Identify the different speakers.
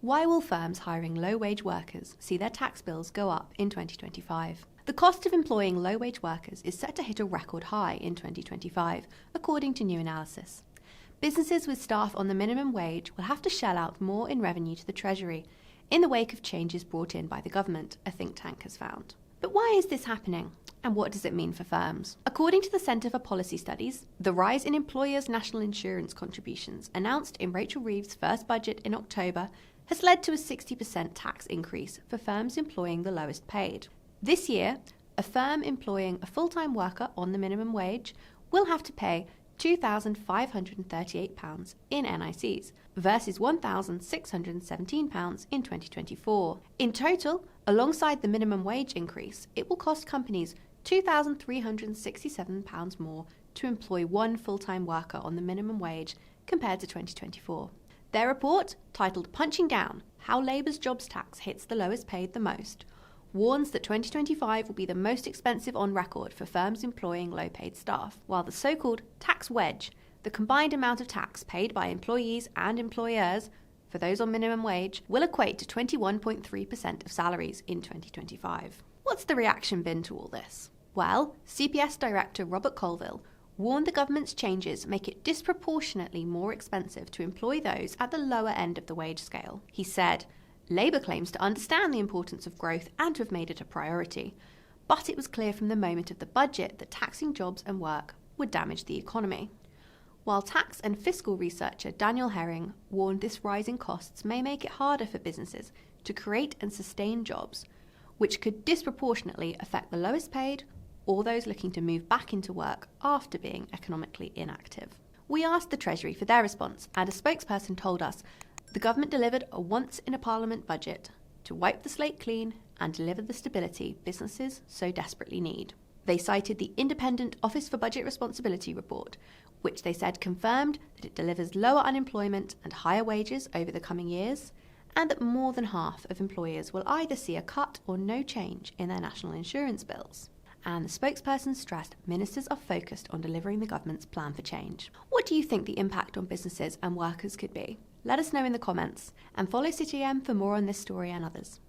Speaker 1: Why will firms hiring low-wage workers see their tax bills go up in 2025? The cost of employing low-wage workers is set to hit a record high in 2025, according to new analysis. Businesses with staff on the minimum wage will have to shell out more in revenue to the Treasury in the wake of changes brought in by the government, a think tank has found. But why is this happening? And what does it mean for firms? According to the Centre for Policy Studies, the rise in employers' national insurance contributions announced in Rachel Reeves' first budget in October has led to a 60% tax increase for firms employing the lowest paid. This year, a firm employing a full-time worker on the minimum wage will have to pay £2,538 in NICs versus £1,617 in 2024. In total, alongside the minimum wage increase, it will cost companies £2,367 more to employ one full-time worker on the minimum wage compared to 2024. Their report, titled Punching Down: How Labour's Jobs Tax Hits the Lowest Paid the Most, warns that 2025 will be the most expensive on record for firms employing low-paid staff, while the so-called tax wedge, the combined amount of tax paid by employees and employers for those on minimum wage, will equate to 21.3% of salaries in 2025. What's the reaction been to all this? Well, CPS Director Robert Colville warned the government's changes make it disproportionately more expensive to employ those at the lower end of the wage scale. He said, Labour claims to understand the importance of growth and to have made it a priority, but it was clear from the moment of the budget that taxing jobs and work would damage the economy. While tax and fiscal researcher Daniel Herring warned this rise in costs may make it harder for businesses to create and sustain jobs, which could disproportionately affect the lowest paid or those looking to move back into work after being economically inactive. We asked the Treasury for their response, and a spokesperson told us the government delivered a once-in-a-parliament budget to wipe the slate clean and deliver the stability businesses so desperately need. They cited the Independent Office for Budget Responsibility report, which they said confirmed that it delivers lower unemployment and higher wages over the coming years, and that more than half of employers will either see a cut or no change in their national insurance bills. And the spokesperson stressed ministers are focused on delivering the government's plan for change. What do you think the impact on businesses and workers could be? Let us know in the comments, and follow CityM for more on this story and others.